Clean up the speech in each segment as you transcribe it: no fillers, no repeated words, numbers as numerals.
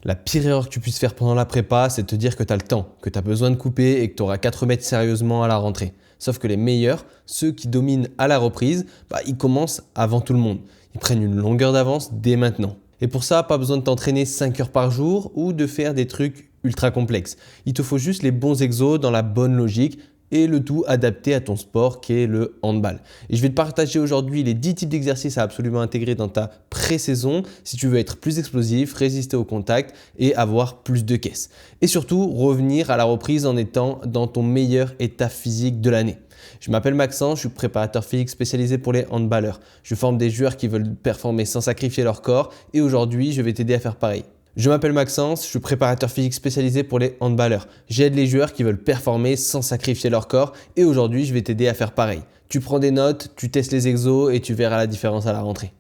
La pire erreur que tu puisses faire pendant la prépa, c'est de te dire que tu as le temps, que tu as besoin de couper et que tu auras qu'à te remettre sérieusement à la rentrée. Sauf que les meilleurs, ceux qui dominent à la reprise, ils commencent avant tout le monde. Ils prennent une longueur d'avance dès maintenant. Et pour ça, pas besoin de t'entraîner 5 heures par jour ou de faire des trucs ultra complexes. Il te faut juste les bons exos dans la bonne logique et le tout adapté à ton sport qui est le handball. Et je vais te partager aujourd'hui les 10 types d'exercices à absolument intégrer dans ta pré-saison si tu veux être plus explosif, résister au contact et avoir plus de caisses. Et surtout, revenir à la reprise en étant dans ton meilleur état physique de l'année. Je m'appelle Maxence, je suis préparateur physique spécialisé pour les handballeurs. Je forme des joueurs qui veulent performer sans sacrifier leur corps et aujourd'hui, je vais t'aider à faire pareil. Je m'appelle Maxence, je suis préparateur physique spécialisé pour les handballeurs. J'aide les joueurs qui veulent performer sans sacrifier leur corps et aujourd'hui, je vais t'aider à faire pareil. Tu prends des notes, tu testes les exos et tu verras la différence à la rentrée.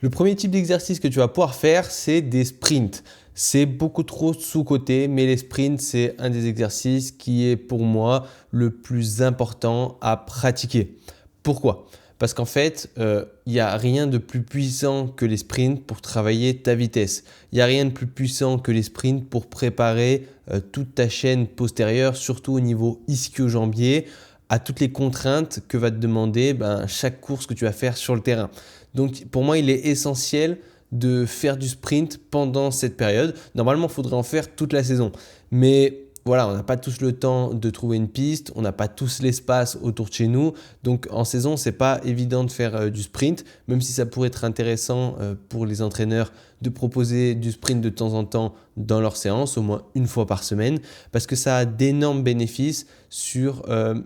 Le premier type d'exercice que tu vas pouvoir faire, c'est des sprints. C'est beaucoup trop sous-coté, mais les sprints, c'est un des exercices qui est pour moi le plus important à pratiquer. Pourquoi ? Parce qu'en fait, il n'y a rien de plus puissant que les sprints pour travailler ta vitesse. Il n'y a rien de plus puissant que les sprints pour préparer toute ta chaîne postérieure, surtout au niveau ischio-jambier, à toutes les contraintes que va te demander chaque course que tu vas faire sur le terrain. Donc pour moi, il est essentiel de faire du sprint pendant cette période. Normalement, il faudrait en faire toute la saison. Mais voilà, on n'a pas tous le temps de trouver une piste, on n'a pas tous l'espace autour de chez nous. Donc en saison, ce n'est pas évident de faire du sprint, même si ça pourrait être intéressant pour les entraîneurs de proposer du sprint de temps en temps dans leur séance, au moins une fois par semaine, parce que ça a d'énormes bénéfices sur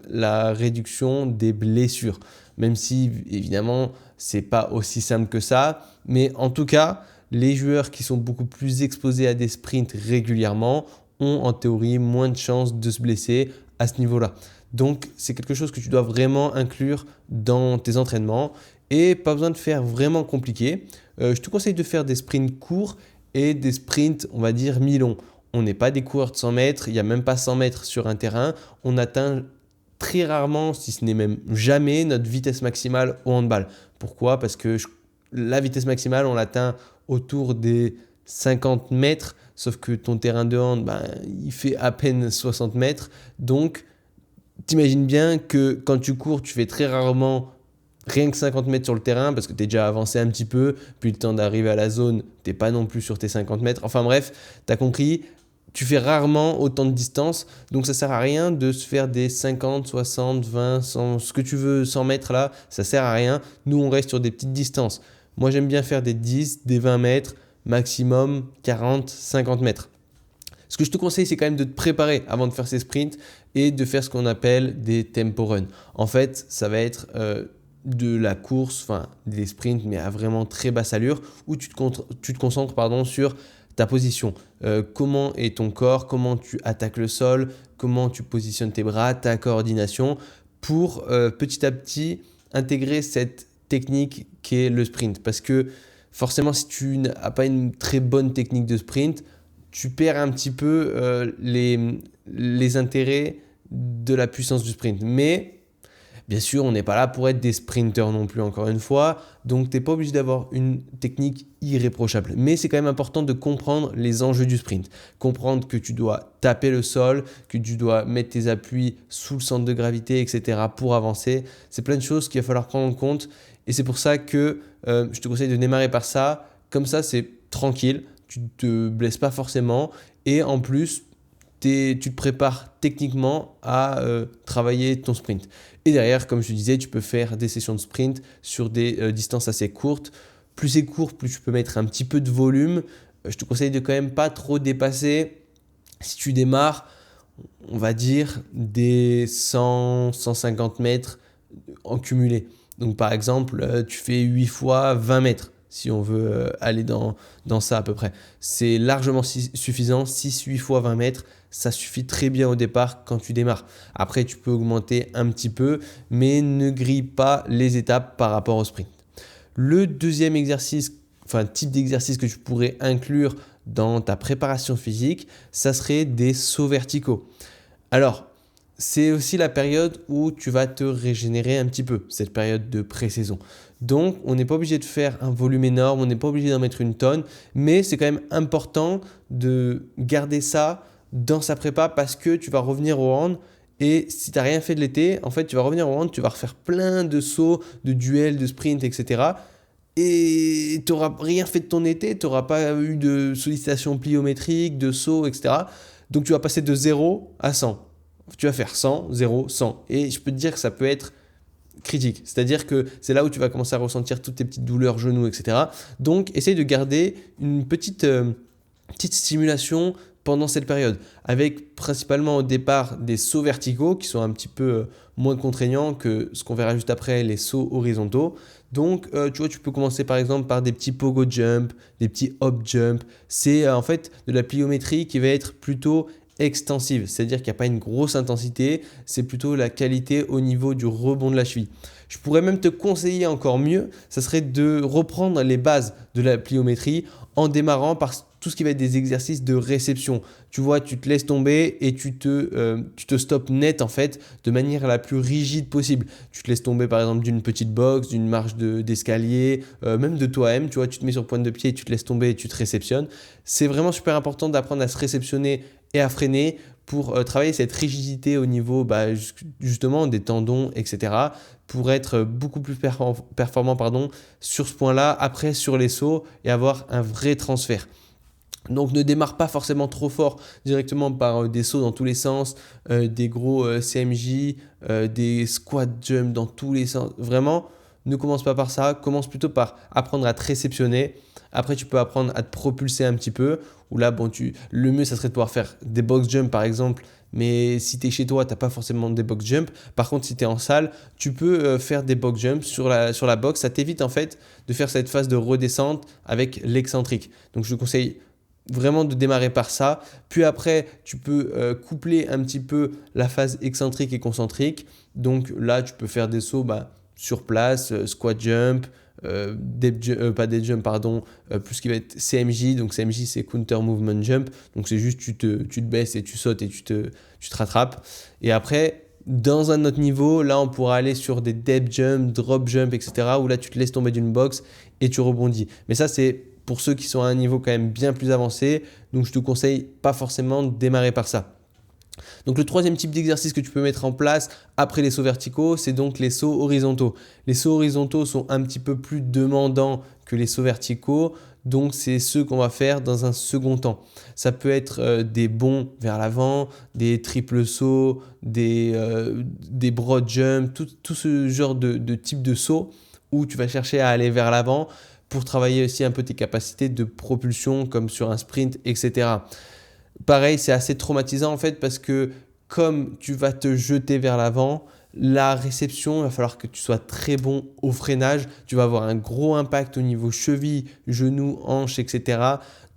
la réduction des blessures. Même si évidemment, ce n'est pas aussi simple que ça, mais en tout cas, les joueurs qui sont beaucoup plus exposés à des sprints régulièrement ont en théorie moins de chances de se blesser à ce niveau-là. Donc, c'est quelque chose que tu dois vraiment inclure dans tes entraînements et pas besoin de faire vraiment compliqué. Je te conseille de faire des sprints courts et des sprints, on va dire, mi-longs. On n'est pas des coureurs de 100 mètres, il n'y a même pas 100 mètres sur un terrain. On atteint très rarement, si ce n'est même jamais, notre vitesse maximale au handball. Pourquoi ? Parce que la vitesse maximale, on l'atteint autour des 50 mètres, sauf que ton terrain de hand, il fait à peine 60 mètres. Donc, t'imagines bien que quand tu cours, tu fais très rarement rien que 50 mètres sur le terrain parce que tu es déjà avancé un petit peu, puis le temps d'arriver à la zone, tu n'es pas non plus sur tes 50 mètres. Enfin bref, tu as compris, tu fais rarement autant de distance, donc ça ne sert à rien de se faire des 50, 60, 20, 100, ce que tu veux, 100 mètres là, ça ne sert à rien. Nous, on reste sur des petites distances. Moi, j'aime bien faire des 10, des 20 mètres, maximum 40, 50 mètres. Ce que je te conseille, c'est quand même de te préparer avant de faire ces sprints et de faire ce qu'on appelle des tempo runs. En fait, ça va être de la course, enfin des sprints, mais à vraiment très basse allure, où tu te concentres sur ta position. Comment est ton corps, comment tu attaques le sol, comment tu positionnes tes bras, ta coordination, pour petit à petit intégrer cette technique qui est le sprint. Parce que forcément, si tu n'as pas une très bonne technique de sprint, tu perds un petit peu les intérêts de la puissance du sprint. Mais bien sûr, on n'est pas là pour être des sprinteurs non plus, encore une fois. Donc, tu n'es pas obligé d'avoir une technique irréprochable. Mais c'est quand même important de comprendre les enjeux du sprint. Comprendre que tu dois taper le sol, que tu dois mettre tes appuis sous le centre de gravité, etc. pour avancer. C'est plein de choses qu'il va falloir prendre en compte. Et c'est pour ça que je te conseille de démarrer par ça. Comme ça, c'est tranquille. Tu ne te blesses pas forcément. Et en plus, tu te prépares techniquement à travailler ton sprint. Et derrière, comme je te disais, tu peux faire des sessions de sprint sur des distances assez courtes. Plus c'est court, plus tu peux mettre un petit peu de volume. Je te conseille de quand même pas trop dépasser. Si tu démarres, on va dire des 100, 150 mètres en cumulé. Donc par exemple, tu fais 8 fois 20 mètres. Si on veut aller dans ça à peu près. C'est largement suffisant, 6-8 fois 20 mètres, ça suffit très bien au départ quand tu démarres. Après, tu peux augmenter un petit peu, mais ne grille pas les étapes par rapport au sprint. Le deuxième type d'exercice que tu pourrais inclure dans ta préparation physique, ça serait des sauts verticaux. Alors, c'est aussi la période où tu vas te régénérer un petit peu, cette période de pré-saison. Donc, on n'est pas obligé de faire un volume énorme, on n'est pas obligé d'en mettre une tonne, mais c'est quand même important de garder ça dans sa prépa parce que tu vas revenir au hand. Et si tu n'as rien fait de l'été, en fait, tu vas revenir au hand, tu vas refaire plein de sauts, de duels, de sprints, etc. Et tu n'auras rien fait de ton été, tu n'auras pas eu de sollicitations pliométriques, de sauts, etc. Donc, tu vas passer de 0 à 100. Tu vas faire 100, 0, 100. Et je peux te dire que ça peut être critique. C'est-à-dire que c'est là où tu vas commencer à ressentir toutes tes petites douleurs, genoux, etc. Donc, essaye de garder une petite stimulation pendant cette période, avec principalement au départ des sauts verticaux qui sont un petit peu moins contraignants que ce qu'on verra juste après, les sauts horizontaux. Donc, tu vois, tu peux commencer par exemple par des petits pogo jump, des petits hop jump. C'est en fait de la pliométrie qui va être plutôt extensive, c'est-à-dire qu'il n'y a pas une grosse intensité, c'est plutôt la qualité au niveau du rebond de la cheville. Je pourrais même te conseiller encore mieux, ça serait de reprendre les bases de la pliométrie en démarrant par tout ce qui va être des exercices de réception. Tu vois, tu te laisses tomber et tu te stops net en fait de manière la plus rigide possible. Tu te laisses tomber par exemple d'une petite box, d'une marche d'escalier, même de toi-même. Tu vois, tu te mets sur pointe de pied, tu te laisses tomber et tu te réceptionnes. C'est vraiment super important d'apprendre à se réceptionner et à freiner pour travailler cette rigidité au niveau justement des tendons, etc. pour être beaucoup plus performant sur ce point-là, après sur les sauts et avoir un vrai transfert. Donc ne démarre pas forcément trop fort directement par des sauts dans tous les sens, des gros CMJ, des squat jump dans tous les sens. Vraiment, ne commence pas par ça, commence plutôt par apprendre à te réceptionner. Après, tu peux apprendre à te propulser un petit peu. Ou là, le mieux, ça serait de pouvoir faire des box jump par exemple. Mais si tu es chez toi, tu n'as pas forcément des box jump. Par contre, si tu es en salle, tu peux faire des box jump sur la box. Ça t'évite en fait de faire cette phase de redescente avec l'excentrique. Donc, je te conseille vraiment de démarrer par ça. Puis après, tu peux coupler un petit peu la phase excentrique et concentrique. Donc là, tu peux faire des sauts sur place, squat jump, pas dead jump, pardon, plus ce qui va être CMJ. Donc CMJ, c'est counter movement jump. Donc c'est juste tu te baisses et tu sautes et tu te rattrapes. Et après, dans un autre niveau, là, on pourra aller sur des depth jump, drop jump, etc. où là, tu te laisses tomber d'une box et tu rebondis. Mais ça, c'est pour ceux qui sont à un niveau quand même bien plus avancé. Donc, je te conseille pas forcément de démarrer par ça. Donc, le troisième type d'exercice que tu peux mettre en place après les sauts verticaux, c'est donc les sauts horizontaux. Les sauts horizontaux sont un petit peu plus demandants que les sauts verticaux. Donc, c'est ceux qu'on va faire dans un second temps. Ça peut être des bonds vers l'avant, des triples sauts, des broad jumps, tout ce genre de type de saut où tu vas chercher à aller vers l'avant pour travailler aussi un peu tes capacités de propulsion comme sur un sprint, etc. Pareil, c'est assez traumatisant en fait parce que comme tu vas te jeter vers l'avant, la réception, il va falloir que tu sois très bon au freinage. Tu vas avoir un gros impact au niveau cheville, genoux, hanches, etc.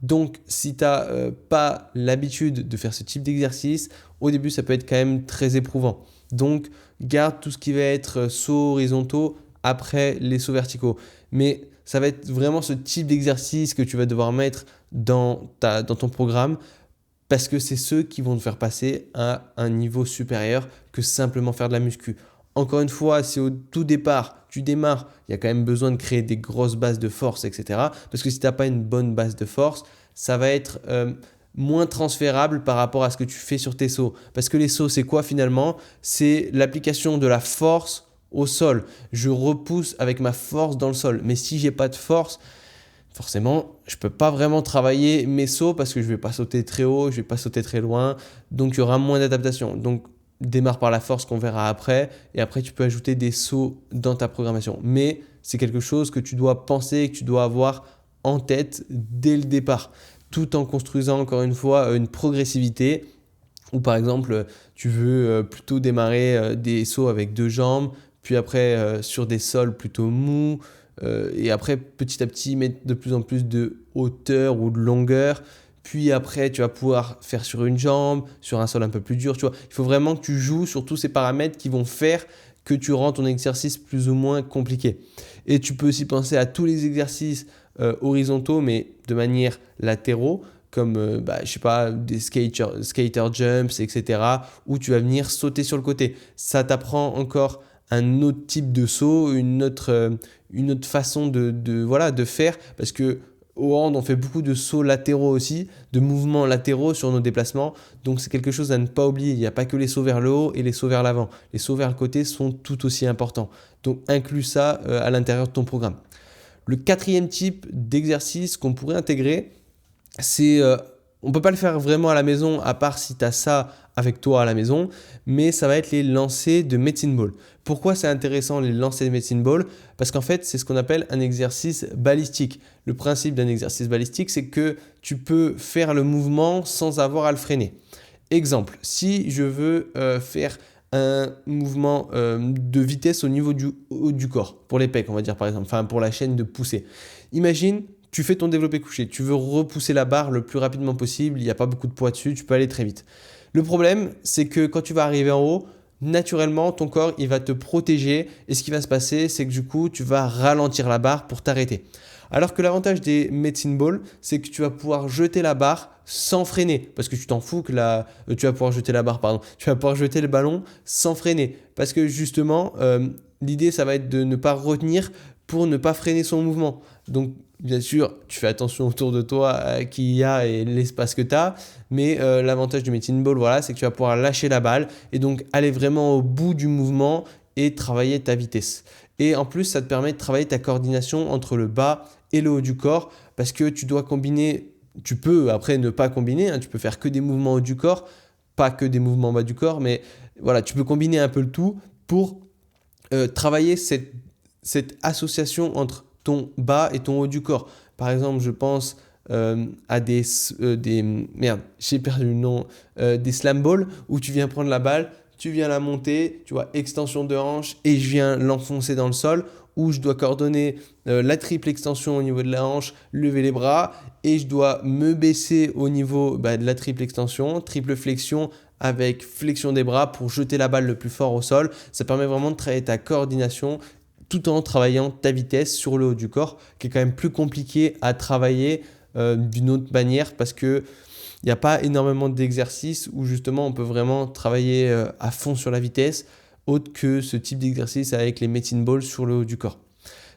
Donc, si tu n'as pas l'habitude de faire ce type d'exercice, au début, ça peut être quand même très éprouvant. Donc, garde tout ce qui va être sauts horizontaux après les sauts verticaux. Mais ça va être vraiment ce type d'exercice que tu vas devoir mettre dans ton programme parce que c'est ceux qui vont te faire passer à un niveau supérieur que simplement faire de la muscu. Encore une fois, si au tout départ, tu démarres, il y a quand même besoin de créer des grosses bases de force, etc. Parce que si tu n'as pas une bonne base de force, ça va être moins transférable par rapport à ce que tu fais sur tes sauts. Parce que les sauts, c'est quoi finalement? C'est l'application de la force au sol. Je repousse avec ma force dans le sol. Mais si j'ai pas de force, forcément, je peux pas vraiment travailler mes sauts parce que je vais pas sauter très haut, je vais pas sauter très loin. Donc, il y aura moins d'adaptation. Donc, démarre par la force qu'on verra après. Et après, tu peux ajouter des sauts dans ta programmation. Mais c'est quelque chose que tu dois penser, que tu dois avoir en tête dès le départ. Tout en construisant encore une fois une progressivité. Ou par exemple, tu veux plutôt démarrer des sauts avec 2 jambes, puis après sur des sols plutôt mous, et après petit à petit mettre de plus en plus de hauteur ou de longueur. Puis après, tu vas pouvoir faire sur une jambe, sur un sol un peu plus dur. Tu vois, il faut vraiment que tu joues sur tous ces paramètres qui vont faire que tu rends ton exercice plus ou moins compliqué. Et tu peux aussi penser à tous les exercices horizontaux, mais de manière latéraux. je sais pas, des skater jumps, etc., où tu vas venir sauter sur le côté. Ça t'apprend encore un autre type de saut, une autre façon de faire, parce que au hand, on fait beaucoup de sauts latéraux aussi, de mouvements latéraux sur nos déplacements. Donc, c'est quelque chose à ne pas oublier. Il n'y a pas que les sauts vers le haut et les sauts vers l'avant. Les sauts vers le côté sont tout aussi importants. Donc, inclus ça à l'intérieur de ton programme. Le quatrième type d'exercice qu'on pourrait intégrer, c'est, on ne peut pas le faire vraiment à la maison, à part si tu as ça avec toi à la maison, mais ça va être les lancers de medicine ball. Pourquoi c'est intéressant les lancers de medicine ball? Parce qu'en fait, c'est ce qu'on appelle un exercice balistique. Le principe d'un exercice balistique, c'est que tu peux faire le mouvement sans avoir à le freiner. Exemple, si je veux faire un mouvement de vitesse au niveau du haut du corps, pour les pecs, on va dire par exemple, enfin pour la chaîne de poussée. Imagine, tu fais ton développé couché, tu veux repousser la barre le plus rapidement possible, il n'y a pas beaucoup de poids dessus, tu peux aller très vite. Le problème, c'est que quand tu vas arriver en haut, naturellement, ton corps, il va te protéger et ce qui va se passer, c'est que du coup, tu vas ralentir la barre pour t'arrêter. Alors que l'avantage des medicine ball, c'est que tu vas pouvoir jeter la barre sans freiner, parce que tu t'en fous que tu vas pouvoir jeter la barre, pardon, tu vas pouvoir jeter le ballon sans freiner, parce que justement, l'idée, ça va être de ne pas retenir pour ne pas freiner son mouvement. Donc, bien sûr, tu fais attention autour de toi à qui il y a et l'espace que tu as, mais l'avantage du medicine ball, voilà, c'est que tu vas pouvoir lâcher la balle et donc aller vraiment au bout du mouvement et travailler ta vitesse. Et en plus, ça te permet de travailler ta coordination entre le bas et le haut du corps parce que tu dois combiner, tu peux après ne pas combiner, hein, tu peux faire que des mouvements haut du corps, pas que des mouvements bas du corps, mais voilà, tu peux combiner un peu le tout pour travailler cette association entre ton bas et ton haut du corps. Par exemple, je pense à merde, j'ai perdu le nom, des slam balls où tu viens prendre la balle, tu viens la monter, tu vois, extension de hanche et je viens l'enfoncer dans le sol où je dois coordonner la triple extension au niveau de la hanche, lever les bras et je dois me baisser au niveau de la triple extension, triple flexion avec flexion des bras pour jeter la balle le plus fort au sol. Ça permet vraiment de travailler ta coordination tout en travaillant ta vitesse sur le haut du corps, qui est quand même plus compliqué à travailler d'une autre manière parce qu'il n'y a pas énormément d'exercices où justement on peut vraiment travailler à fond sur la vitesse, autre que ce type d'exercice avec les medicine balls sur le haut du corps.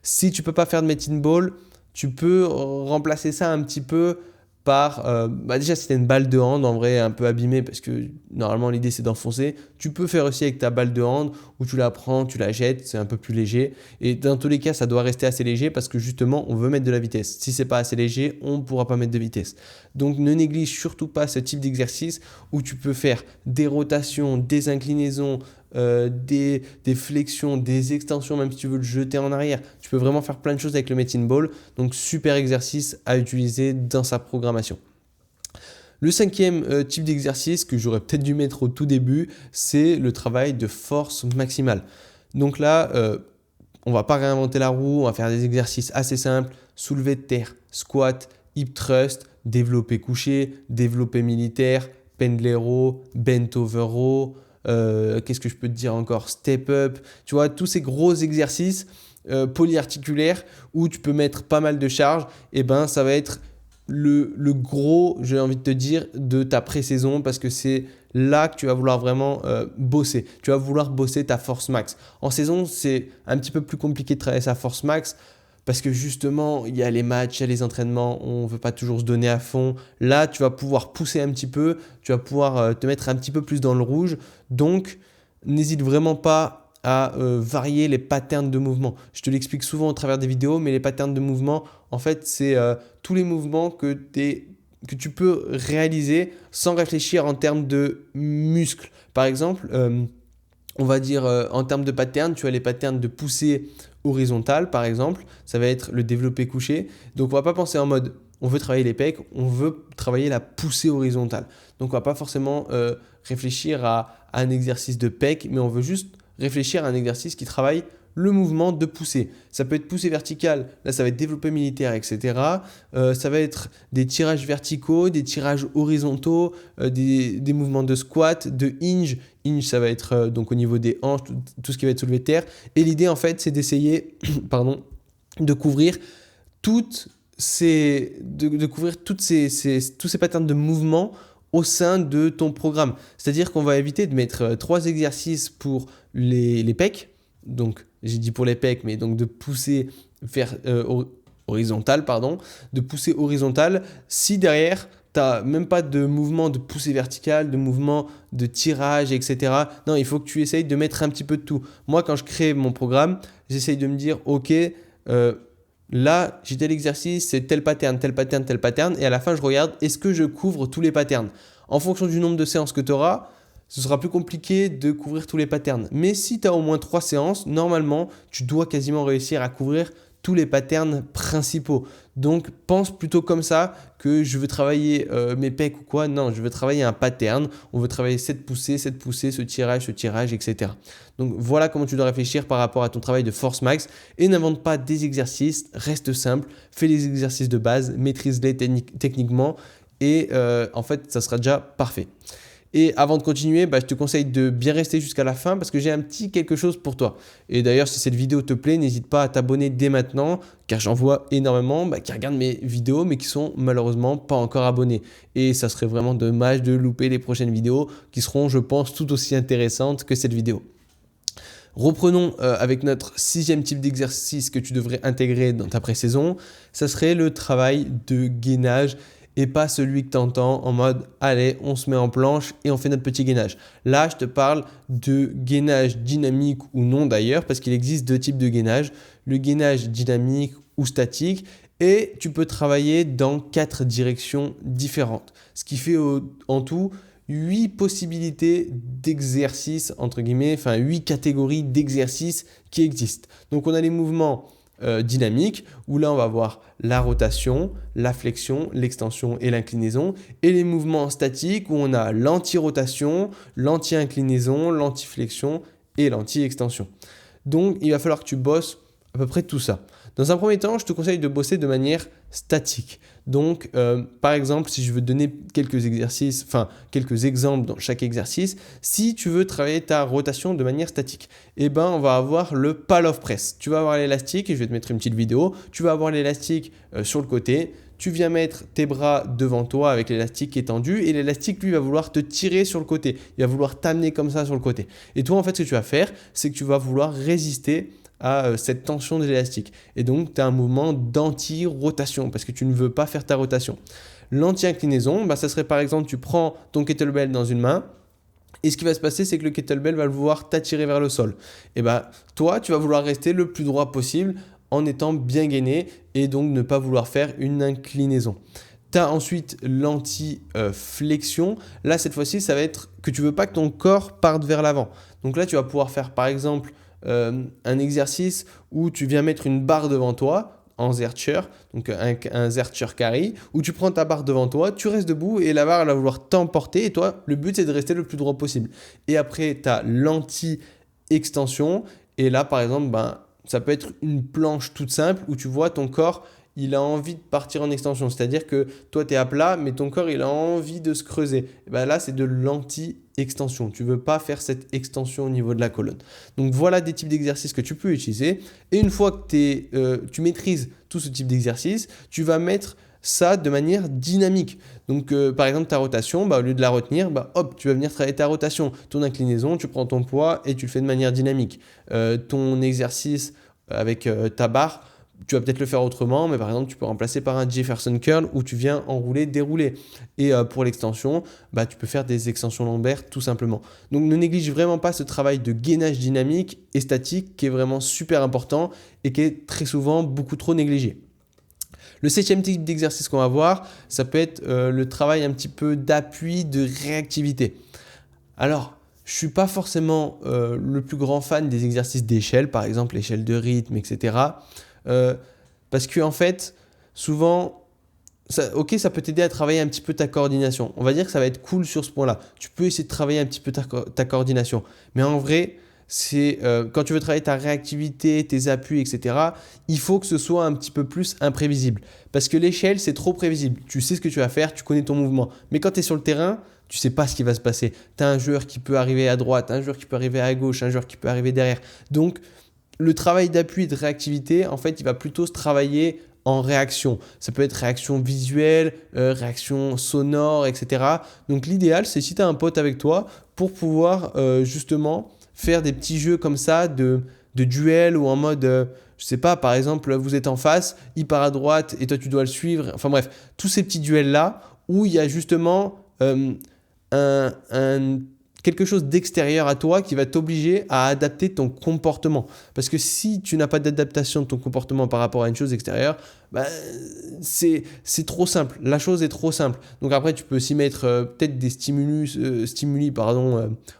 Si tu ne peux pas faire de medicine ball, tu peux remplacer ça un petit peu par, déjà si tu as une balle de hand en vrai un peu abîmée parce que normalement l'idée c'est d'enfoncer, tu peux faire aussi avec ta balle de hand où tu la prends, tu la jettes, c'est un peu plus léger et dans tous les cas ça doit rester assez léger parce que justement on veut mettre de la vitesse. Si c'est pas assez léger, on ne pourra pas mettre de vitesse. Donc ne néglige surtout pas ce type d'exercice où tu peux faire des rotations, des inclinaisons, des flexions, des extensions, même si tu veux le jeter en arrière. Tu peux vraiment faire plein de choses avec le medicine ball. Donc, super exercice à utiliser dans sa programmation. Le cinquième type d'exercice que j'aurais peut-être dû mettre au tout début, c'est le travail de force maximale. Donc là, on ne va pas réinventer la roue, on va faire des exercices assez simples, soulevé de terre, squat, hip thrust, développé couché, développé militaire, pendlay row, bent over row, qu'est-ce que je peux te dire encore, step up, tu vois, tous ces gros exercices polyarticulaires où tu peux mettre pas mal de charges, et ben ça va être le gros, j'ai envie de te dire, de ta pré-saison parce que c'est là que tu vas vouloir vraiment bosser. Tu vas vouloir bosser ta force max. En saison, c'est un petit peu plus compliqué de travailler sa force max parce que justement, il y a les matchs, il y a les entraînements, on ne veut pas toujours se donner à fond. Là, tu vas pouvoir pousser un petit peu, tu vas pouvoir te mettre un petit peu plus dans le rouge. Donc, n'hésite vraiment pas à varier les patterns de mouvement. Je te l'explique souvent au travers des vidéos, mais les patterns de mouvement, en fait, c'est tous les mouvements que tu peux réaliser sans réfléchir en termes de muscles. Par exemple, on va dire en termes de patterns, tu as les patterns de poussée horizontale, par exemple. Ça va être le développé couché. Donc, on ne va pas penser en mode on veut travailler les pecs, on veut travailler la poussée horizontale. Donc, on ne va pas forcément réfléchir à un exercice de pec, mais on veut juste réfléchir à un exercice qui travaille le mouvement de poussée. Ça peut être poussée verticale, là ça va être développé militaire, etc. Ça va être des tirages verticaux, des tirages horizontaux, des mouvements de squat, de hinge. Hinge, ça va être donc au niveau des hanches, tout ce qui va être soulevé de terre. Et l'idée en fait, c'est d'essayer de couvrir toutes de couvrir tous ces patterns de mouvement au sein de ton programme. C'est-à-dire qu'on va éviter de mettre 3 exercices pour les pecs. Donc, j'ai dit pour les pecs, mais donc de pousser vers horizontal, pardon, de pousser horizontal si derrière, tu n'as même pas de mouvement de poussée verticale, de mouvement de tirage, etc. Non, il faut que tu essayes de mettre un petit peu de tout. Moi, quand je crée mon programme, j'essaye de me dire, ok, là, j'ai tel exercice, c'est tel pattern, tel pattern, tel pattern. Et à la fin, je regarde, est-ce que je couvre tous les patterns? En fonction du nombre de séances que tu auras, ce sera plus compliqué de couvrir tous les patterns. Mais si tu as au moins 3 séances, normalement, tu dois quasiment réussir à couvrir tous les patterns principaux. Donc, pense plutôt comme ça que je veux travailler mes pecs ou quoi. Non, je veux travailler un pattern. On veut travailler cette poussée, ce tirage, etc. Donc, voilà comment tu dois réfléchir par rapport à ton travail de force max. Et n'invente pas des exercices, reste simple. Fais les exercices de base, maîtrise-les techniquement et en fait, ça sera déjà parfait. Et avant de continuer, je te conseille de bien rester jusqu'à la fin parce que j'ai un petit quelque chose pour toi. Et d'ailleurs, si cette vidéo te plaît, n'hésite pas à t'abonner dès maintenant car j'en vois énormément qui regardent mes vidéos mais qui sont malheureusement pas encore abonnés. Et ça serait vraiment dommage de louper les prochaines vidéos qui seront, je pense, tout aussi intéressantes que cette vidéo. Reprenons avec notre 6e type d'exercice que tu devrais intégrer dans ta pré-saison. Ça serait le travail de gainage et pas celui que tu entends en mode « allez, on se met en planche et on fait notre petit gainage ». Là, je te parle de gainage dynamique ou non d'ailleurs, parce qu'il existe 2 types de gainage, le gainage dynamique ou statique, et tu peux travailler dans 4 directions différentes. Ce qui fait en tout 8 possibilités d'exercices, entre guillemets, enfin 8 catégories d'exercices qui existent. Donc on a les mouvements dynamique où là on va voir la rotation, la flexion, l'extension et l'inclinaison, et les mouvements statiques où on a l'anti-rotation, l'anti-inclinaison, l'anti-flexion et l'anti-extension. Donc il va falloir que tu bosses à peu près tout ça. Dans un premier temps, je te conseille de bosser de manière statique. Donc, par exemple, si je veux te donner quelques exercices, enfin quelques exemples dans chaque exercice, si tu veux travailler ta rotation de manière statique, on va avoir le pal of press. Tu vas avoir l'élastique, et je vais te mettre une petite vidéo, tu vas avoir l'élastique sur le côté, tu viens mettre tes bras devant toi avec l'élastique qui est tendu et l'élastique, lui, va vouloir te tirer sur le côté. Il va vouloir t'amener comme ça sur le côté. Et toi, en fait, ce que tu vas faire, c'est que tu vas vouloir résister à cette tension de l'élastique. Et donc, tu as un mouvement d'anti-rotation parce que tu ne veux pas faire ta rotation. L'anti-inclinaison, ça serait par exemple, tu prends ton kettlebell dans une main et ce qui va se passer, c'est que le kettlebell va vouloir t'attirer vers le sol. Et toi, tu vas vouloir rester le plus droit possible en étant bien gainé et donc ne pas vouloir faire une inclinaison. Tu as ensuite l'anti-flexion. Là, cette fois-ci, ça va être que tu ne veux pas que ton corps parte vers l'avant. Donc là, tu vas pouvoir faire par exemple un exercice où tu viens mettre une barre devant toi en Zercher, donc un Zercher carry, où tu prends ta barre devant toi, tu restes debout et la barre elle va vouloir t'emporter et toi, le but c'est de rester le plus droit possible. Et après, tu as l'anti-extension et là, par exemple, ça peut être une planche toute simple où tu vois ton corps, il a envie de partir en extension. C'est-à-dire que toi, tu es à plat, mais ton corps, il a envie de se creuser. Et là, c'est de l'anti-extension. Tu ne veux pas faire cette extension au niveau de la colonne. Donc, voilà des types d'exercices que tu peux utiliser. Et une fois que tu maîtrises tout ce type d'exercice, tu vas mettre ça de manière dynamique. Donc, par exemple, ta rotation, au lieu de la retenir, tu vas venir travailler ta rotation. Ton inclinaison, tu prends ton poids et tu le fais de manière dynamique. Ton exercice avec ta barre, tu vas peut-être le faire autrement, mais par exemple, tu peux remplacer par un Jefferson curl où tu viens enrouler, dérouler. Et pour l'extension, tu peux faire des extensions lombaires tout simplement. Donc, ne néglige vraiment pas ce travail de gainage dynamique et statique qui est vraiment super important et qui est très souvent beaucoup trop négligé. Le 7e type d'exercice qu'on va voir, ça peut être le travail un petit peu d'appui, de réactivité. Alors, je ne suis pas forcément le plus grand fan des exercices d'échelle, par exemple l'échelle de rythme, etc. Parce que en fait, souvent, ça peut t'aider à travailler un petit peu ta coordination. On va dire que ça va être cool sur ce point-là. Tu peux essayer de travailler un petit peu ta coordination. Mais en vrai, c'est quand tu veux travailler ta réactivité, tes appuis, etc., il faut que ce soit un petit peu plus imprévisible. Parce que l'échelle, c'est trop prévisible. Tu sais ce que tu vas faire, tu connais ton mouvement. Mais quand tu es sur le terrain, tu ne sais pas ce qui va se passer. Tu as un joueur qui peut arriver à droite, un joueur qui peut arriver à gauche, un joueur qui peut arriver derrière. Donc, le travail d'appui et de réactivité, en fait, il va plutôt se travailler en réaction. Ça peut être réaction visuelle, réaction sonore, etc. Donc l'idéal, c'est si tu as un pote avec toi pour pouvoir justement faire des petits jeux comme ça de duel ou en mode, je sais pas, par exemple, vous êtes en face, il part à droite et toi tu dois le suivre. Enfin bref, tous ces petits duels-là où il y a justement un quelque chose d'extérieur à toi qui va t'obliger à adapter ton comportement. Parce que si tu n'as pas d'adaptation de ton comportement par rapport à une chose extérieure, bah, c'est trop simple. La chose est trop simple. Donc après, tu peux aussi mettre peut-être des stimuli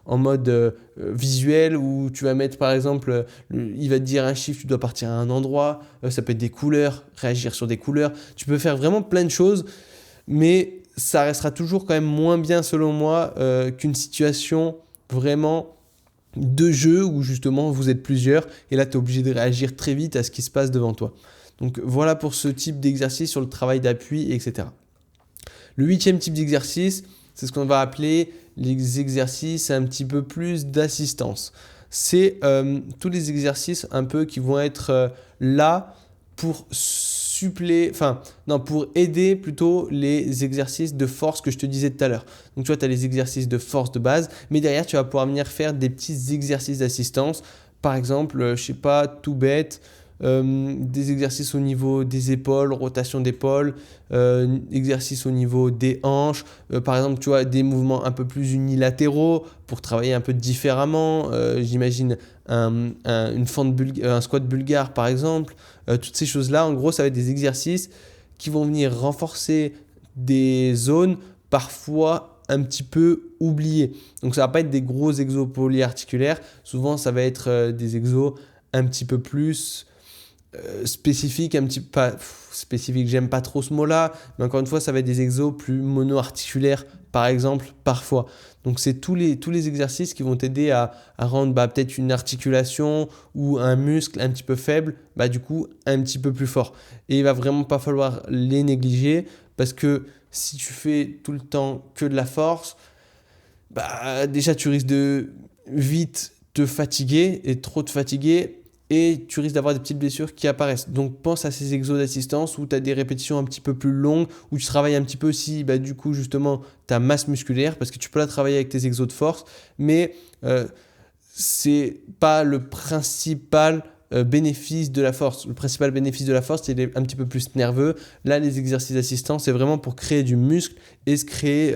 en mode visuel où tu vas mettre par exemple, il va te dire un chiffre, tu dois partir à un endroit. Ça peut être des couleurs, réagir sur des couleurs. Tu peux faire vraiment plein de choses, mais ça restera toujours quand même moins bien selon moi qu'une situation vraiment de jeu où justement vous êtes plusieurs et là tu es obligé de réagir très vite à ce qui se passe devant toi. Donc voilà pour ce type d'exercice sur le travail d'appui, etc. Le 8e type d'exercice, c'est ce qu'on va appeler les exercices un petit peu plus d'assistance. C'est tous les exercices un peu qui vont être là pour pour aider plutôt les exercices de force que je te disais tout à l'heure. Donc tu vois, tu as les exercices de force de base, mais derrière tu vas pouvoir venir faire des petits exercices d'assistance. Par exemple, je sais pas, tout bête, des exercices au niveau des épaules, rotation d'épaule, exercices au niveau des hanches, par exemple, tu vois, des mouvements un peu plus unilatéraux pour travailler un peu différemment. J'imagine un squat bulgare, par exemple. Toutes ces choses-là, en gros, ça va être des exercices qui vont venir renforcer des zones parfois un petit peu oubliées. Donc, ça ne va pas être des gros exos polyarticulaires. Souvent, ça va être des exos un petit peu plus spécifique, spécifique, j'aime pas trop ce mot-là, mais encore une fois, ça va être des exos plus mono-articulaires, par exemple, parfois. Donc, c'est tous les exercices qui vont t'aider à rendre peut-être une articulation ou un muscle un petit peu faible, du coup, un petit peu plus fort. Et il va vraiment pas falloir les négliger parce que si tu fais tout le temps que de la force, déjà, tu risques de vite te fatiguer et trop te fatiguer. Et tu risques d'avoir des petites blessures qui apparaissent. Donc pense à ces exos d'assistance où tu as des répétitions un petit peu plus longues, où tu travailles un petit peu aussi du coup justement ta masse musculaire, parce que tu peux la travailler avec tes exos de force, mais c'est pas le principal bénéfice de la force. Le principal bénéfice de la force, c'est un petit peu plus nerveux. Là, les exercices d'assistance, c'est vraiment pour créer du muscle et se créer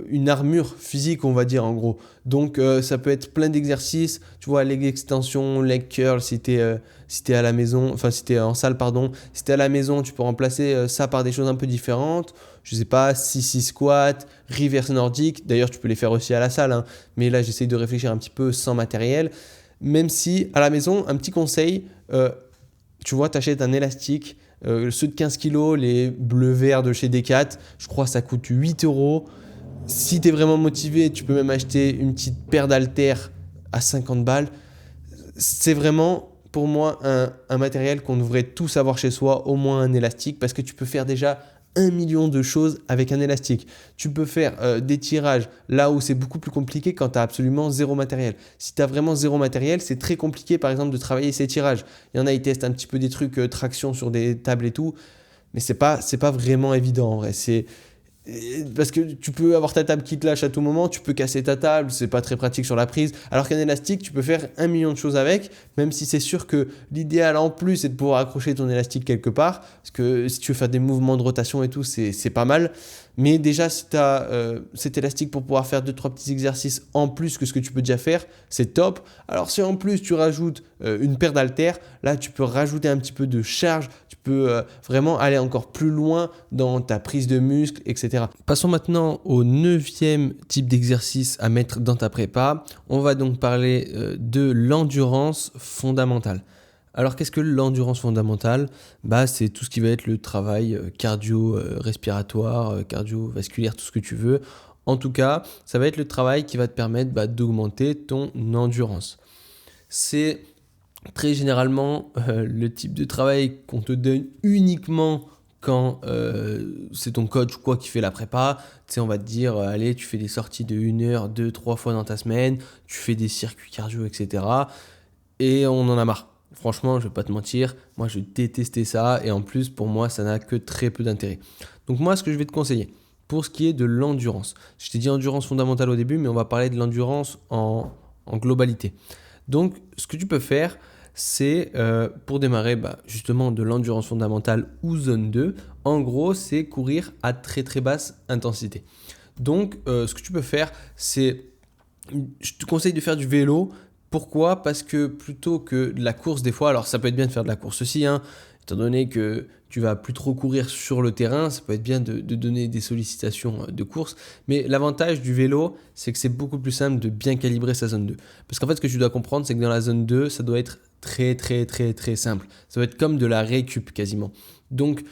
une armure physique, on va dire en gros. Donc ça peut être plein d'exercices, tu vois, leg extension, leg curl si t'es à la maison, enfin si t'es en salle pardon, si t'es à la maison tu peux remplacer ça par des choses un peu différentes, je sais pas, 6 squat, reverse nordique, d'ailleurs tu peux les faire aussi à la salle, hein, mais là j'essaye de réfléchir un petit peu sans matériel, même si à la maison, un petit conseil, tu vois, t'achètes un élastique, ceux de 15 kg, les bleu-vert de chez Decat, je crois que ça coûte 8 €. Si tu es vraiment motivé, tu peux même acheter une petite paire d'haltères à 50 balles. C'est vraiment, pour moi, un matériel qu'on devrait tous avoir chez soi, au moins un élastique, parce que tu peux faire déjà 1 million de choses avec un élastique. Tu peux faire des tirages là où c'est beaucoup plus compliqué quand tu as absolument zéro matériel. Si tu as vraiment zéro matériel, c'est très compliqué, par exemple, de travailler ces tirages. Il y en a, ils testent un petit peu des trucs traction sur des tables et tout, mais c'est pas vraiment évident en vrai. Parce que tu peux avoir ta table qui te lâche à tout moment, tu peux casser ta table, c'est pas très pratique sur la prise. Alors qu'un élastique, tu peux faire 1 million de choses avec, même si c'est sûr que l'idéal en plus, c'est de pouvoir accrocher ton élastique quelque part. Parce que si tu veux faire des mouvements de rotation et tout, c'est pas mal. Mais déjà, si tu as cet élastique pour pouvoir faire 2-3 petits exercices en plus que ce que tu peux déjà faire, c'est top. Alors si en plus tu rajoutes une paire d'haltères, là tu peux rajouter un petit peu de charge, tu peux vraiment aller encore plus loin dans ta prise de muscle, etc. Passons maintenant au 9e type d'exercice à mettre dans ta prépa. On va donc parler de l'endurance fondamentale. Alors qu'est-ce que l'endurance fondamentale ? C'est tout ce qui va être le travail cardio-respiratoire, cardiovasculaire, tout ce que tu veux. En tout cas, ça va être le travail qui va te permettre d'augmenter ton endurance. C'est très généralement le type de travail qu'on te donne uniquement quand c'est ton coach ou quoi qui fait la prépa. Tu sais, on va te dire, allez, tu fais des sorties de 1 heure, 2-3 fois dans ta semaine, tu fais des circuits cardio, etc. Et on en a marre. franchement, je vais pas te mentir, moi je détestais ça et en plus pour moi ça n'a que très peu d'intérêt. Donc moi ce que je vais te conseiller pour ce qui est de l'endurance, je t'ai dit endurance fondamentale au début mais on va parler de l'endurance en globalité. Donc ce que tu peux faire c'est pour démarrer justement de l'endurance fondamentale ou zone 2, en gros c'est courir à très très basse intensité. Donc ce que tu peux faire c'est, je te conseille de faire du vélo. Pourquoi? Parce que plutôt que de la course, des fois, alors ça peut être bien de faire de la course aussi, hein, étant donné que tu vas plus trop courir sur le terrain, ça peut être bien de donner des sollicitations de course. Mais l'avantage du vélo, c'est que c'est beaucoup plus simple de bien calibrer sa zone 2. Parce qu'en fait, ce que tu dois comprendre, c'est que dans la zone 2, ça doit être très, très, très, très simple. Ça doit être comme de la récup quasiment. Donc,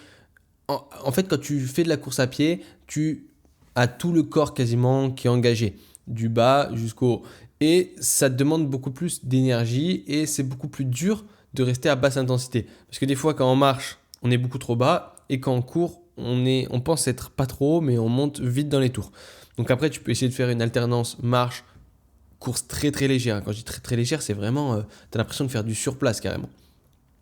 en fait, quand tu fais de la course à pied, tu as tout le corps quasiment qui est engagé, du bas jusqu'au haut. Et ça te demande beaucoup plus d'énergie et c'est beaucoup plus dur de rester à basse intensité. Parce que des fois, quand on marche, on est beaucoup trop bas et quand on court, on pense être pas trop haut, mais on monte vite dans les tours. Donc après, tu peux essayer de faire une alternance marche, course très très légère. Quand je dis très très légère, c'est vraiment, tu as l'impression de faire du surplace carrément.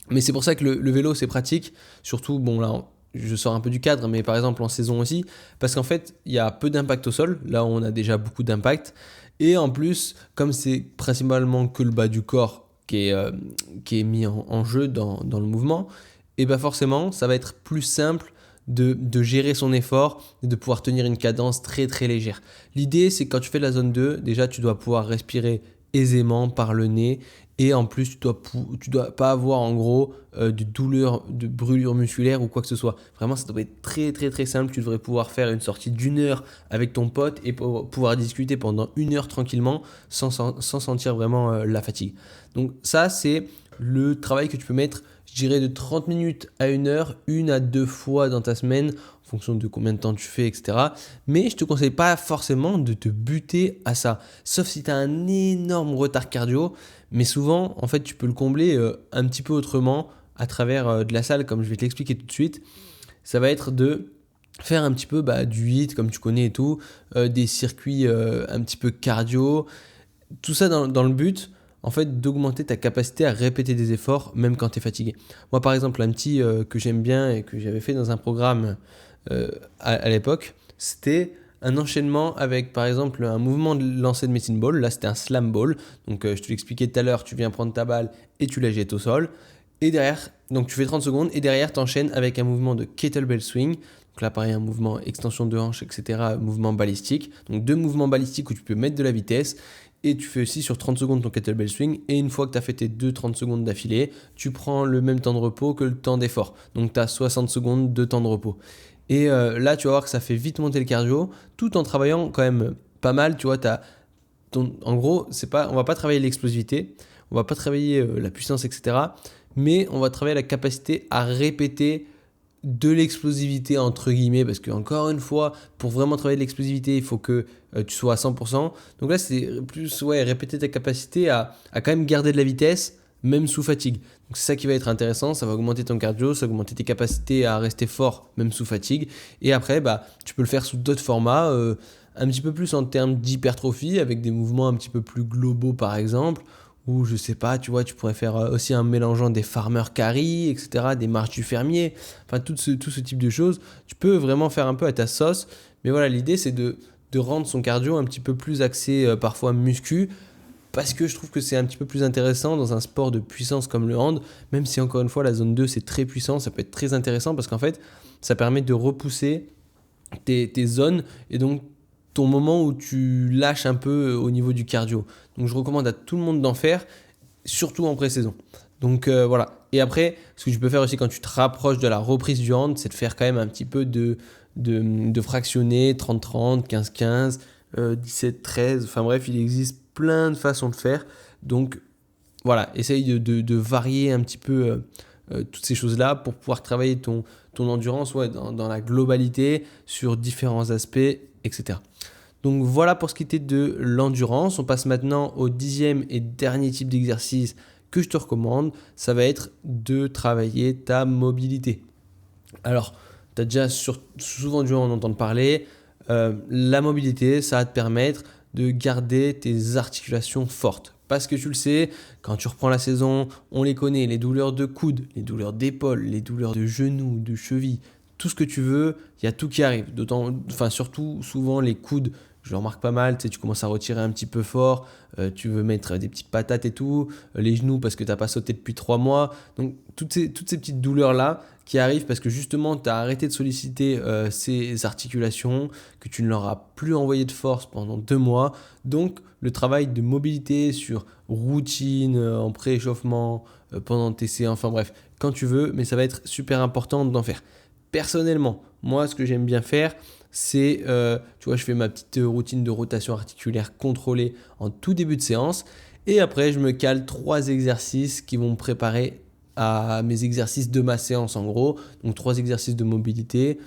Mais c'est pour ça que le vélo, c'est pratique. Surtout, bon là, je sors un peu du cadre, mais par exemple en saison aussi. Parce qu'en fait, il y a peu d'impact au sol. Là, on a déjà beaucoup d'impact. Et en plus, comme c'est principalement que le bas du corps qui est mis en jeu dans le mouvement, et bien forcément, ça va être plus simple de gérer son effort et de pouvoir tenir une cadence très très légère. L'idée, c'est que quand tu fais la zone 2, déjà, tu dois pouvoir respirer aisément par le nez et en plus, tu dois pas avoir en gros de douleur, de brûlure musculaire ou quoi que ce soit. Vraiment, ça doit être très très très simple. Tu devrais pouvoir faire une sortie d'1 heure avec ton pote et pouvoir discuter pendant 1 heure tranquillement sans sentir vraiment la fatigue. Donc ça, c'est le travail que tu peux mettre, je dirais, de 30 minutes à 1 heure, 1 à 2 fois dans ta semaine, en fonction de combien de temps tu fais, etc. Mais je ne te conseille pas forcément de te buter à ça, sauf si tu as un énorme retard cardio. Mais souvent, en fait, tu peux le combler un petit peu autrement à travers de la salle, comme je vais te l'expliquer tout de suite. Ça va être de faire un petit peu du HIIT, comme tu connais et tout, des circuits un petit peu cardio, tout ça dans le but, en fait, d'augmenter ta capacité à répéter des efforts, même quand tu es fatigué. Moi, par exemple, un petit que j'aime bien et que j'avais fait dans un programme à l'époque, c'était un enchaînement avec, par exemple, un mouvement de lancer de medicine ball. Là, c'était un slam ball. Donc, je te l'expliquais tout à l'heure, tu viens prendre ta balle et tu la jettes au sol. Et derrière, donc tu fais 30 secondes et derrière, tu enchaînes avec un mouvement de kettlebell swing. Donc là, pareil, un mouvement extension de hanche, etc., mouvement balistique. Donc, 2 mouvements balistiques où tu peux mettre de la vitesse. Et tu fais aussi sur 30 secondes ton kettlebell swing. Et une fois que tu as fait tes 2 30 secondes d'affilée, tu prends le même temps de repos que le temps d'effort. Donc, tu as 60 secondes de temps de repos. Et là, tu vas voir que ça fait vite monter le cardio, tout en travaillant quand même pas mal. Tu vois, en gros, on va pas travailler l'explosivité, on va pas travailler la puissance, etc. Mais on va travailler la capacité à répéter de l'explosivité entre guillemets, parce que encore une fois, pour vraiment travailler de l'explosivité, il faut que tu sois à 100%. Donc là, c'est plus répéter ta capacité à quand même garder de la vitesse, même sous fatigue. Donc c'est ça qui va être intéressant, ça va augmenter ton cardio, ça va augmenter tes capacités à rester fort, même sous fatigue. Et après, tu peux le faire sous d'autres formats, un petit peu plus en termes d'hypertrophie, avec des mouvements un petit peu plus globaux par exemple. Ou je sais pas, tu vois, tu pourrais faire aussi un mélangeant des farmer carry, etc., des marches du fermier, enfin tout ce type de choses. Tu peux vraiment faire un peu à ta sauce, mais voilà, l'idée c'est de rendre son cardio un petit peu plus axé parfois muscu, parce que je trouve que c'est un petit peu plus intéressant dans un sport de puissance comme le hand, même si encore une fois la zone 2 c'est très puissant, ça peut être très intéressant parce qu'en fait ça permet de repousser tes zones et donc ton moment où tu lâches un peu au niveau du cardio. Donc je recommande à tout le monde d'en faire, surtout en pré-saison. Donc voilà. Et après, ce que tu peux faire aussi quand tu te rapproches de la reprise du hand, c'est de faire quand même un petit peu de fractionner 30-30, 15-15, 17-13. Enfin bref, il existe plein de façons de faire. Donc voilà, essaye de varier un petit peu toutes ces choses-là pour pouvoir travailler ton endurance dans la globalité sur différents aspects, etc. Donc voilà pour ce qui était de l'endurance. On passe maintenant au 10e et dernier type d'exercice que je te recommande. Ça va être de travailler ta mobilité. Alors, tu as déjà souvent dû en entendre parler. La mobilité, ça va te permettre de garder tes articulations fortes. Parce que tu le sais, quand tu reprends la saison, on les connaît, les douleurs de coude, les douleurs d'épaule, les douleurs de genoux, de cheville, tout ce que tu veux, il y a tout qui arrive. Surtout souvent les coudes, je le remarque pas mal, tu sais, tu commences à retirer un petit peu fort, tu veux mettre des petites patates et tout, les genoux parce que tu n'as pas sauté depuis 3 mois. Donc toutes ces petites douleurs-là qui arrivent parce que justement tu as arrêté de solliciter ces articulations, que tu ne leur as plus envoyé de force pendant 2 mois. Donc le travail de mobilité sur routine, en pré-échauffement, pendant tes séances, enfin bref, quand tu veux, mais ça va être super important d'en faire. Personnellement, moi ce que j'aime bien faire, c'est, tu vois, je fais ma petite routine de rotation articulaire contrôlée en tout début de séance. Et après, je me cale 3 exercices qui vont me préparer à mes exercices de ma séance en gros. Donc 3 exercices de mobilité.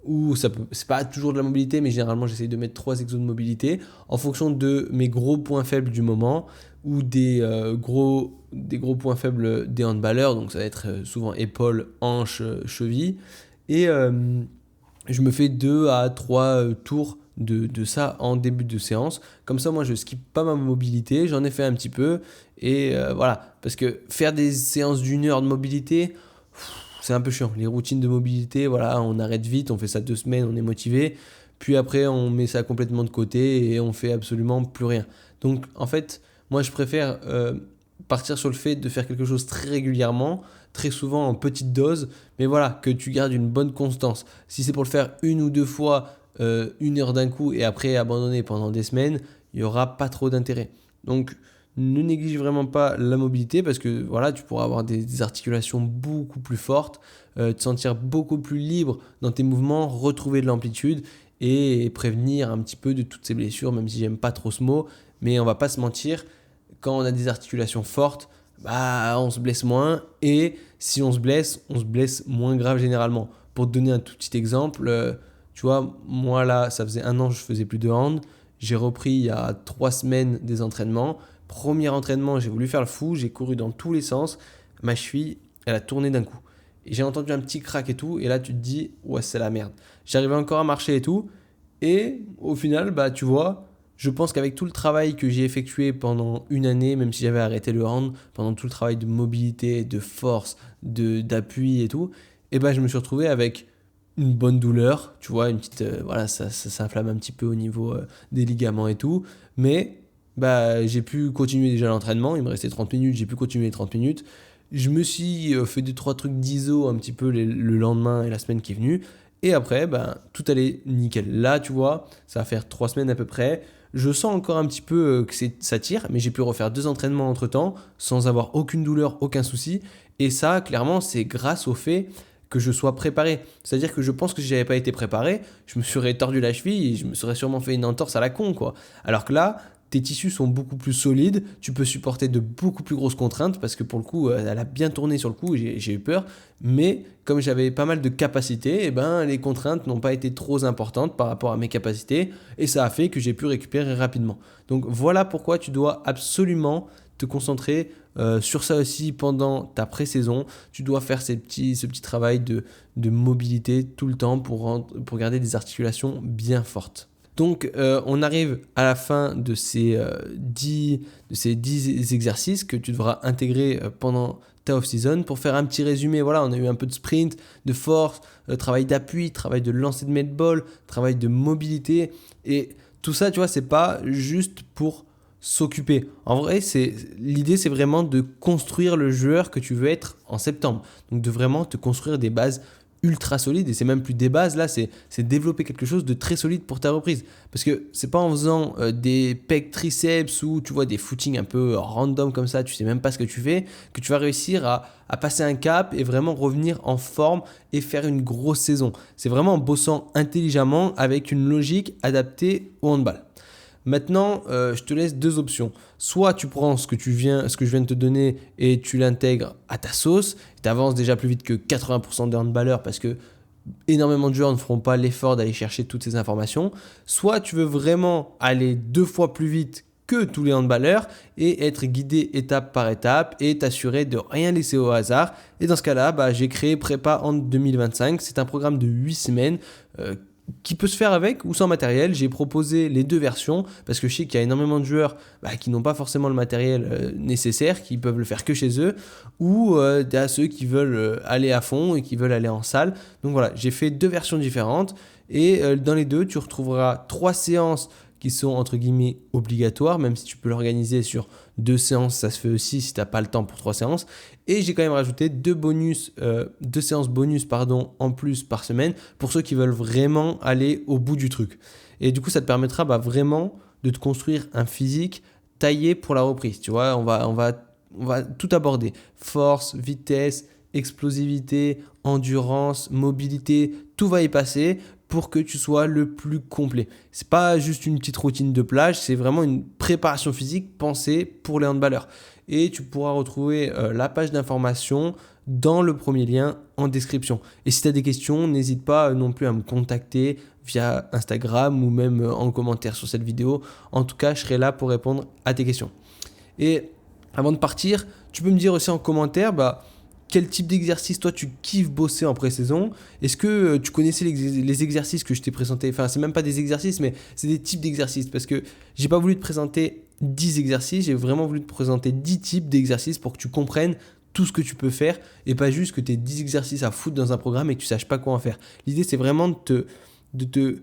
Ou c'est pas toujours de la mobilité, mais généralement j'essaye de mettre 3 exos de mobilité en fonction de mes gros points faibles du moment ou des gros points faibles des handballeurs. Donc ça va être souvent épaules, hanches, chevilles. Et je me fais 2 à 3 tours de ça en début de séance. Comme ça, moi, je skippe pas ma mobilité. J'en ai fait un petit peu. Et voilà. Parce que faire des séances d'1 heure de mobilité, c'est un peu chiant. Les routines de mobilité, voilà, on arrête vite. On fait ça 2 semaines, on est motivé. Puis après, on met ça complètement de côté et on fait absolument plus rien. Donc, en fait, moi, je préfère partir sur le fait de faire quelque chose très régulièrement, très souvent en petite dose, mais voilà, que tu gardes une bonne constance. Si c'est pour le faire 1 ou 2 fois, 1 heure d'un coup et après abandonner pendant des semaines, il n'y aura pas trop d'intérêt. Donc, ne néglige vraiment pas la mobilité parce que voilà, tu pourras avoir des articulations beaucoup plus fortes, te sentir beaucoup plus libre dans tes mouvements, retrouver de l'amplitude et prévenir un petit peu de toutes ces blessures, même si j'aime pas trop ce mot, mais on va pas se mentir, quand on a des articulations fortes, bah, on se blesse moins et si on se blesse moins grave généralement. Pour te donner un tout petit exemple, tu vois, moi là, ça faisait 1 an que je faisais plus de hand. J'ai repris il y a 3 semaines des entraînements. Premier entraînement, j'ai voulu faire le fou, j'ai couru dans tous les sens. Ma cheville, elle a tourné d'un coup. Et j'ai entendu un petit crack et tout, et là tu te dis, ouais, c'est la merde. J'arrivais encore à marcher et tout, et au final, bah tu vois, je pense qu'avec tout le travail que j'ai effectué pendant 1 année, même si j'avais arrêté le hand, pendant tout le travail de mobilité, de force, d'appui et tout, et ben je me suis retrouvé avec une bonne douleur, tu vois, une petite, voilà, ça s'inflamme un petit peu au niveau des ligaments et tout, mais bah, j'ai pu continuer déjà l'entraînement, il me restait 30 minutes, j'ai pu continuer les 30 minutes, je me suis fait 2-3 trucs d'iso un petit peu le lendemain et la semaine qui est venue, et après, ben, tout allait nickel. Là, tu vois, ça va faire 3 semaines à peu près. Je sens encore un petit peu que ça tire, mais j'ai pu refaire 2 entraînements entre-temps sans avoir aucune douleur, aucun souci. Et ça, clairement, c'est grâce au fait que je sois préparé. C'est-à-dire que je pense que si j'avais pas été préparé, je me serais tordu la cheville et je me serais sûrement fait une entorse à la con, quoi. Alors que là, tes tissus sont beaucoup plus solides, tu peux supporter de beaucoup plus grosses contraintes parce que pour le coup, elle a bien tourné sur le coup, j'ai eu peur. Mais comme j'avais pas mal de capacités, eh ben, les contraintes n'ont pas été trop importantes par rapport à mes capacités et ça a fait que j'ai pu récupérer rapidement. Donc voilà pourquoi tu dois absolument te concentrer sur ça aussi pendant ta pré-saison. Tu dois faire ce petit travail de mobilité tout le temps pour garder des articulations bien fortes. Donc, on arrive à la fin de ces 10 exercices que tu devras intégrer pendant ta off-season. Pour faire un petit résumé, voilà, on a eu un peu de sprint, de force, travail d'appui, travail de lancer de medball, travail de mobilité. Et tout ça, tu vois, c'est pas juste pour s'occuper. En vrai, l'idée, c'est vraiment de construire le joueur que tu veux être en septembre. Donc, de vraiment te construire des bases ultra solide et c'est même plus des bases là, c'est développer quelque chose de très solide pour ta reprise parce que c'est pas en faisant des pecs triceps ou tu vois des footings un peu random comme ça, tu sais même pas ce que tu fais, que tu vas réussir à passer un cap et vraiment revenir en forme et faire une grosse saison. C'est vraiment en bossant intelligemment avec une logique adaptée au handball. Maintenant, je te laisse 2 options. Soit tu prends ce que je viens de te donner et tu l'intègres à ta sauce. Tu avances déjà plus vite que 80% des handballeurs parce que énormément de joueurs ne feront pas l'effort d'aller chercher toutes ces informations. Soit tu veux vraiment aller 2 fois plus vite que tous les handballeurs et être guidé étape par étape et t'assurer de rien laisser au hasard. Et dans ce cas-là, j'ai créé Prépa Hand 2025. C'est un programme de 8 semaines qui peut se faire avec ou sans matériel. J'ai proposé les deux versions parce que je sais qu'il y a énormément de joueurs qui n'ont pas forcément le matériel nécessaire, qui peuvent le faire que chez eux, ou il y a ceux qui veulent aller à fond et qui veulent aller en salle. Donc voilà, j'ai fait deux versions différentes et dans les deux, tu retrouveras 3 séances qui sont entre guillemets obligatoires, même si tu peux l'organiser sur 2 séances, ça se fait aussi si tu n'as pas le temps pour 3 séances. Et j'ai quand même rajouté 2 séances bonus en plus par semaine pour ceux qui veulent vraiment aller au bout du truc. Et du coup, ça te permettra vraiment de te construire un physique taillé pour la reprise. Tu vois, on va tout aborder. Force, vitesse, explosivité, endurance, mobilité, tout va y passer pour que tu sois le plus complet. C'est pas juste une petite routine de plage, c'est vraiment une préparation physique pensée pour les handballeurs. Et tu pourras retrouver la page d'information dans le premier lien en description. Et si tu as des questions, n'hésite pas non plus à me contacter via Instagram ou même en commentaire sur cette vidéo. En tout cas, je serai là pour répondre à tes questions. Et avant de partir, tu peux me dire aussi en commentaire quel type d'exercice toi tu kiffes bosser en pré-saison. Est-ce que tu connaissais les exercices que je t'ai présentés? Enfin, c'est même pas des exercices, mais c'est des types d'exercices. Parce que j'ai pas voulu te présenter 10 exercices, j'ai vraiment voulu te présenter 10 types d'exercices pour que tu comprennes tout ce que tu peux faire et pas juste que tu aies 10 exercices à foutre dans un programme et que tu saches pas quoi en faire. L'idée, c'est vraiment de te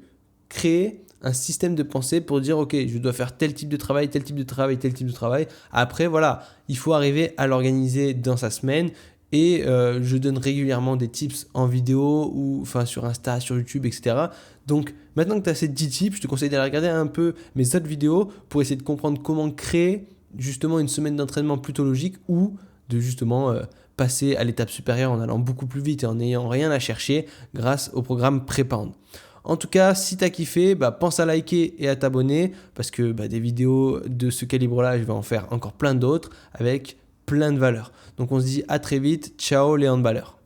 créer un système de pensée pour dire ok, je dois faire tel type de travail, tel type de travail, tel type de travail. Après, voilà, il faut arriver à l'organiser dans sa semaine. Et je donne régulièrement des tips en vidéo ou sur Insta, sur YouTube, etc. Donc maintenant que tu as ces 10 tips, je te conseille d'aller regarder un peu mes autres vidéos pour essayer de comprendre comment créer justement une semaine d'entraînement plutôt logique ou de justement passer à l'étape supérieure en allant beaucoup plus vite et en n'ayant rien à chercher grâce au programme Prépand. En tout cas, si tu as kiffé, pense à liker et à t'abonner parce que des vidéos de ce calibre-là, je vais en faire encore plein d'autres avec plein de valeurs. Donc on se dit à très vite, ciao les handballeurs.